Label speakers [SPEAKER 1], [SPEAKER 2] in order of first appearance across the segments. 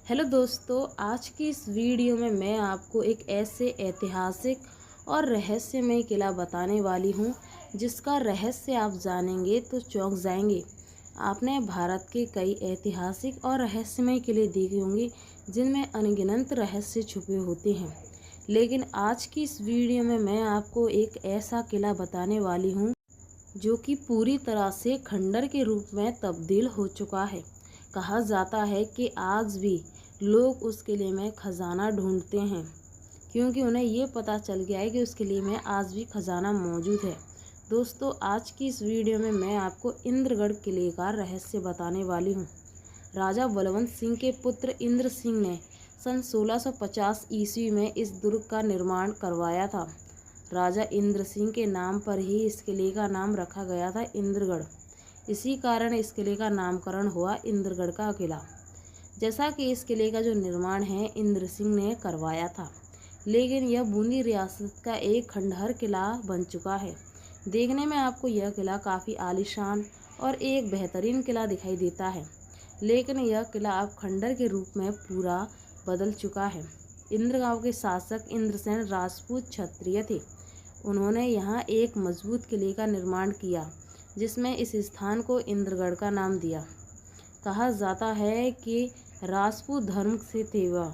[SPEAKER 1] Hello दोस्तों, आज की इस वीडियो में मैं आपको एक ऐसे ऐतिहासिक और रहस्यमय किला बताने वाली हूँ जिसका रहस्य आप जानेंगे तो चौंक जाएंगे। आपने भारत के कई ऐतिहासिक और रहस्यमय किले देखे होंगे जिनमें अनगिनत रहस्य छुपे होते हैं, लेकिन आज की इस वीडियो में मैं आपको एक ऐसा किला बताने वाली हूँ जो कि पूरी तरह से खंडर के रूप में तब्दील हो चुका है। कहा जाता है कि आज भी लोग उस किले में खजाना ढूंढते हैं, क्योंकि उन्हें ये पता चल गया है कि उस किले में आज भी खजाना मौजूद है। दोस्तों, आज की इस वीडियो में मैं आपको इंद्रगढ़ किले का रहस्य बताने वाली हूँ। राजा बलवंत सिंह के पुत्र इंद्र सिंह ने सन 1650 ईस्वी में इस दुर्ग का निर्माण करवाया था। राजा इंद्र सिंह के नाम पर ही इस किले का नाम रखा गया था इंद्रगढ़। इसी कारण इस किले का नामकरण हुआ इंद्रगढ़ का किला। जैसा कि इस किले का जो निर्माण है इंद्र सिंह ने करवाया था, लेकिन यह बूंदी रियासत का एक खंडहर किला बन चुका है। देखने में आपको यह किला काफ़ी आलीशान और एक बेहतरीन किला दिखाई देता है, लेकिन यह किला अब खंडहर के रूप में पूरा बदल चुका है। इंद्रगांव के शासक इंद्रसेन राजपूत क्षत्रिय थे। उन्होंने यहाँ एक मजबूत किले का निर्माण किया, जिसमें इस स्थान को इंद्रगढ़ का नाम दिया। कहा जाता है कि राजपूत धर्म से थे वह।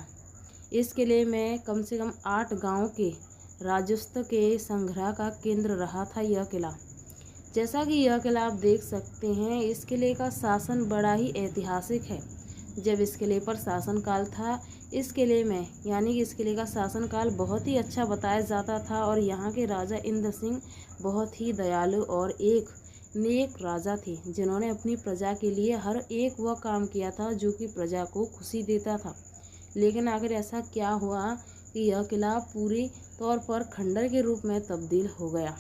[SPEAKER 1] इस किले में कम से कम 8 गांव के राजस्व के संग्रह का केंद्र रहा था यह किला। जैसा कि यह किला आप देख सकते हैं, इस किले का शासन बड़ा ही ऐतिहासिक है। जब इस किले पर शासनकाल था, इस किले में यानी कि इस किले का शासनकाल बहुत ही अच्छा बताया जाता था और यहाँ के राजा इंद्र सिंह बहुत ही दयालु और एक नेक राजा थे, जिन्होंने अपनी प्रजा के लिए हर एक वह काम किया था जो कि प्रजा को खुशी देता था। लेकिन आखिर ऐसा क्या हुआ कि यह किला पूरी तौर पर खंडर के रूप में तब्दील हो गया।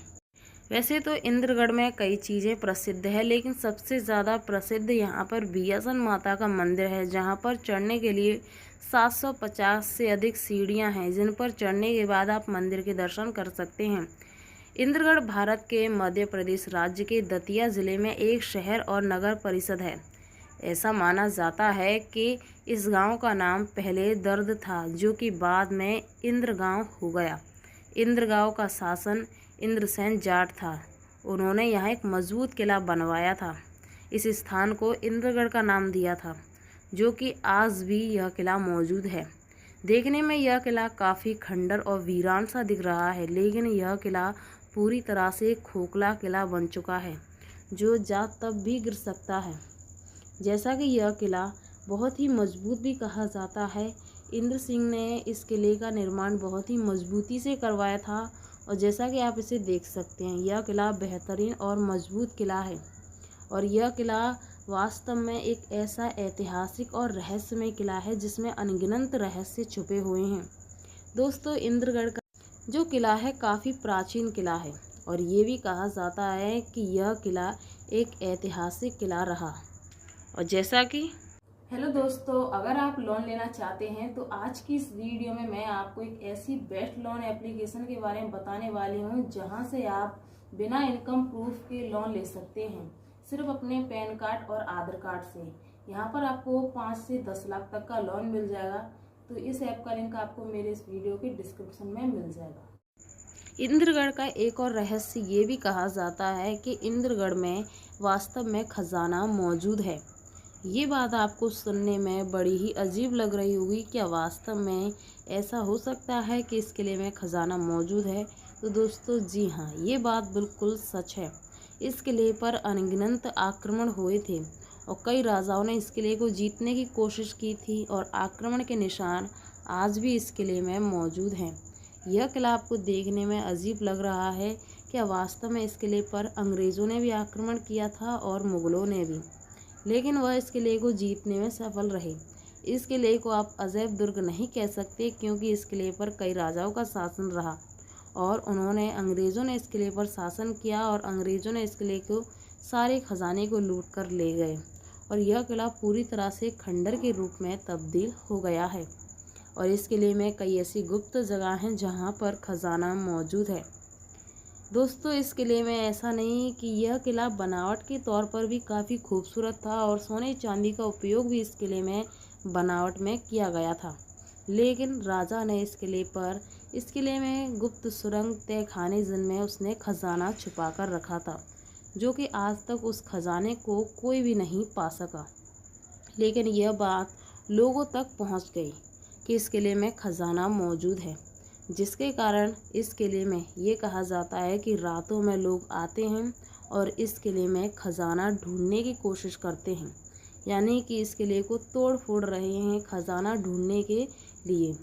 [SPEAKER 1] वैसे तो इंद्रगढ़ में कई चीज़ें प्रसिद्ध है, लेकिन सबसे ज़्यादा प्रसिद्ध यहाँ पर बियासन माता का मंदिर है, जहाँ पर चढ़ने के लिए 750 से अधिक सीढ़ियाँ हैं, जिन पर चढ़ने के बाद आप मंदिर के दर्शन कर सकते हैं। इंद्रगढ़ भारत के मध्य प्रदेश राज्य के दतिया जिले में एक शहर और नगर परिषद है। ऐसा माना जाता है कि इस गांव का नाम पहले दर्द था, जो कि बाद में इंद्रगांव हो गया। इंद्रगांव का शासन इंद्रसेन जाट था। उन्होंने यहाँ एक मजबूत किला बनवाया था। इस स्थान को इंद्रगढ़ का नाम दिया था, जो कि आज भी यह किला मौजूद है। देखने में यह किला काफ़ी खंडर और वीरान सा दिख रहा है, लेकिन यह किला पूरी तरह से खोखला किला बन चुका है, जो जा तब भी गिर सकता है। जैसा कि यह किला बहुत ही मजबूत भी कहा जाता है। इंद्र सिंह ने इस किले का निर्माण बहुत ही मजबूती से करवाया था, और जैसा कि आप इसे देख सकते हैं, यह किला बेहतरीन और मजबूत किला है। और यह किला वास्तव में एक ऐसा ऐतिहासिक और रहस्यमय किला है जिसमें अनगिनत रहस्य छुपे हुए हैं। दोस्तों, इंद्रगढ़ का जो किला है काफ़ी प्राचीन किला है, और ये भी कहा जाता है कि यह किला एक ऐतिहासिक किला रहा। और जैसा कि हेलो दोस्तों, अगर आप लोन लेना चाहते हैं तो आज की इस वीडियो में मैं आपको एक ऐसी बेस्ट लोन एप्लीकेशन के बारे में बताने वाली हूं, जहां से आप बिना इनकम प्रूफ के लोन ले सकते हैं, सिर्फ अपने पैन कार्ड और आधार कार्ड से। यहां पर आपको 5 से 10 लाख तक का लोन मिल जाएगा। तो इस ऐप का लिंक आपको मेरे इस वीडियो के डिस्क्रिप्शन में मिल जाएगा। इंद्रगढ़ का एक और रहस्य ये भी कहा जाता है कि इंद्रगढ़ में वास्तव में खजाना मौजूद है। ये बात आपको सुनने में बड़ी ही अजीब लग रही होगी। क्या वास्तव में ऐसा हो सकता है कि इस किले में खजाना मौजूद है? तो दोस्तों, जी हाँ, ये बात बिल्कुल सच है। इस किले पर अनगिनत आक्रमण हुए थे और कई राजाओं ने इस किले को जीतने की कोशिश की थी, और आक्रमण के निशान आज भी इस किले में मौजूद हैं। यह किला आपको देखने में अजीब लग रहा है। क्या वास्तव में इस किले पर अंग्रेज़ों ने भी आक्रमण किया था और मुग़लों ने भी, लेकिन वह इस किले को जीतने में सफल रहे। इस किले को आप अजैब दुर्ग नहीं कह सकते, क्योंकि इस किले पर कई राजाओं का शासन रहा और अंग्रेज़ों ने इस किले पर शासन किया, और अंग्रेज़ों ने इस किले को सारे खजाने को लूट कर ले गए, और यह किला पूरी तरह से खंडर के रूप में तब्दील हो गया है। और इस किले में कई ऐसी गुप्त जगह हैं जहाँ पर खजाना मौजूद है। दोस्तों, इस किले में ऐसा नहीं कि यह किला बनावट के तौर पर भी काफ़ी खूबसूरत था, और सोने चांदी का उपयोग भी इस किले में बनावट में किया गया था। लेकिन राजा ने इस किले में गुप्त सुरंग तय खाने जिनमें उसने खजाना छुपा कर रखा था, जो कि आज तक उस खजाने को कोई भी नहीं पा सका। लेकिन यह बात लोगों तक पहुंच गई कि इस किले में खजाना मौजूद है, जिसके कारण इस किले में ये कहा जाता है कि रातों में लोग आते हैं और इस किले में खजाना ढूंढने की कोशिश करते हैं, यानी कि इस किले को तोड़ फोड़ रहे हैं खजाना ढूंढने के लिए।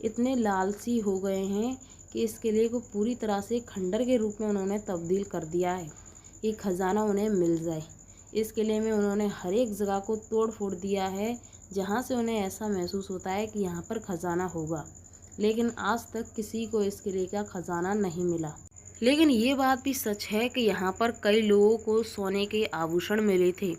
[SPEAKER 1] इतने लालची हो गए हैं कि इस किले को पूरी तरह से खंडर के रूप में उन्होंने तब्दील कर दिया है कि खजाना उन्हें मिल जाए। इस किले में उन्होंने हर एक जगह को तोड़ फोड़ दिया है, जहाँ से उन्हें ऐसा महसूस होता है कि यहाँ पर खजाना होगा। लेकिन आज तक किसी को इस किले का खजाना नहीं मिला। लेकिन ये बात भी सच है कि यहाँ पर कई लोगों को सोने के आभूषण मिले थे,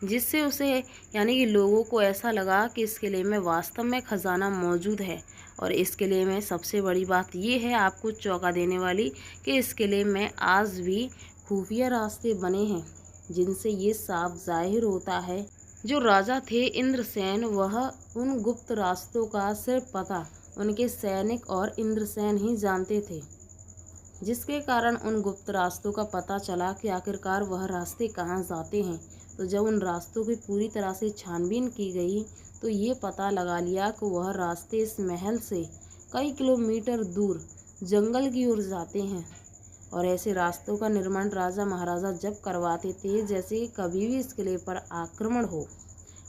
[SPEAKER 1] जिससे उसे यानी कि लोगों को ऐसा लगा कि इस किले में वास्तव में खजाना मौजूद है। और इस किले में सबसे बड़ी बात ये है आपको चौंका देने वाली कि इस किले में आज भी खुफिया रास्ते बने हैं, जिनसे ये साफ जाहिर होता है जो राजा थे इंद्रसेन, वह उन गुप्त रास्तों का सिर्फ पता उनके सैनिक और इंद्रसेन ही जानते थे, जिसके कारण उन गुप्त रास्तों का पता चला कि आखिरकार वह रास्ते कहाँ जाते हैं। तो जब उन रास्तों की पूरी तरह से छानबीन की गई तो ये पता लगा लिया कि वह रास्ते इस महल से कई किलोमीटर दूर जंगल की ओर जाते हैं। और ऐसे रास्तों का निर्माण राजा महाराजा जब करवाते थे जैसे कभी भी इस किले पर आक्रमण हो,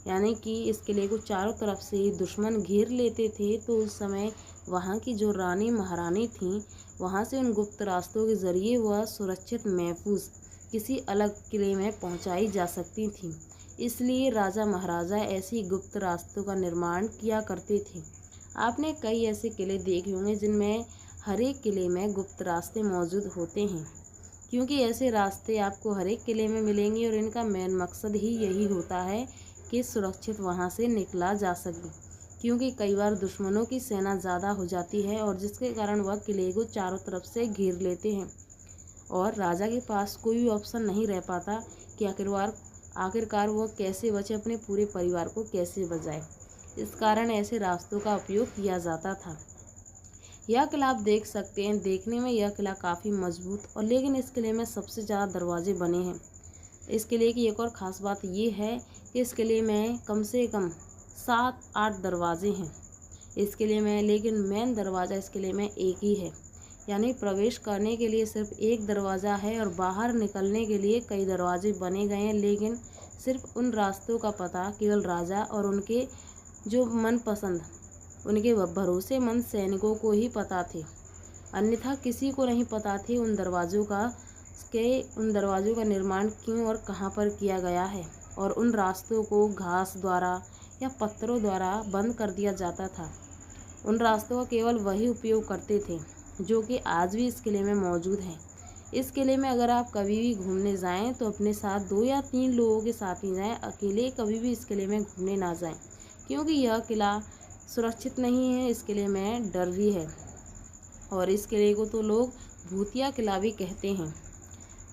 [SPEAKER 1] यानी कि इस किले को चारों तरफ से दुश्मन घेर लेते थे, तो उस समय वहाँ की जो रानी महारानी थीं, वहाँ से उन गुप्त रास्तों के जरिए वह सुरक्षित महफूज किसी अलग किले में पहुँचाई जा सकती थीं। इसलिए राजा महाराजा ऐसी गुप्त रास्तों का निर्माण किया करते थे। आपने कई ऐसे किले देखे होंगे जिनमें हर एक किले में गुप्त रास्ते मौजूद होते हैं, क्योंकि ऐसे रास्ते आपको हर एक किले में मिलेंगे और इनका मेन मकसद ही यही होता है कि सुरक्षित वहां से निकला जा सके, क्योंकि कई बार दुश्मनों की सेना ज़्यादा हो जाती है और जिसके कारण वह किले को चारों तरफ से घेर लेते हैं और राजा के पास कोई भी ऑप्शन नहीं रह पाता कि आखिरकार वह कैसे बचे, अपने पूरे परिवार को कैसे बचाए। इस कारण ऐसे रास्तों का उपयोग किया जाता था। यह किला आप देख सकते हैं, देखने में यह किला काफ़ी मजबूत और लेकिन इस किले में सबसे ज़्यादा दरवाजे बने हैं। इस किले की एक और ख़ास बात ये है कि इस किले में कम से कम 7-8 दरवाजे हैं इस किले में, लेकिन मेन दरवाज़ा इस किले में एक ही है, यानी प्रवेश करने के लिए सिर्फ एक दरवाज़ा है और बाहर निकलने के लिए कई दरवाजे बने गए हैं। लेकिन सिर्फ उन रास्तों का पता केवल राजा और उनके जो मनपसंद उनके भरोसेमंद सैनिकों को ही पता थे, अन्यथा किसी को नहीं पता थे उन दरवाज़ों का निर्माण क्यों और कहाँ पर किया गया है। और उन रास्तों को घास द्वारा या पत्थरों द्वारा बंद कर दिया जाता था। उन रास्तों का केवल वही उपयोग करते थे जो कि आज भी इस किले में मौजूद हैं। इस किले में अगर आप कभी भी घूमने जाएं तो अपने साथ 2 या 3 लोगों के साथ ही जाएं, अकेले कभी भी इस किले में घूमने ना जाएं, क्योंकि यह किला सुरक्षित नहीं है। इस किले में डर भी है और इस किले को तो लोग भूतिया किला भी कहते हैं।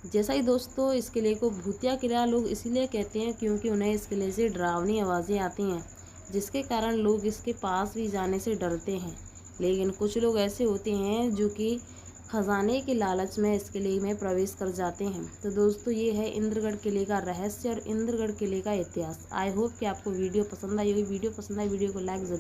[SPEAKER 1] जैसा ही दोस्तों, इस किले को भूतिया किला लोग इसीलिए कहते हैं क्योंकि उन्हें इस किले से डरावनी आवाज़ें आती हैं, जिसके कारण लोग इसके पास भी जाने से डरते हैं। लेकिन कुछ लोग ऐसे होते हैं जो कि खजाने के लालच में इस किले में प्रवेश कर जाते हैं। तो दोस्तों, ये है इंद्रगढ़ किले का रहस्य और इंद्रगढ़ किले का इतिहास। आई होप कि आपको वीडियो पसंद आई होगी। वीडियो पसंद आई वीडियो को लाइक ज़रूर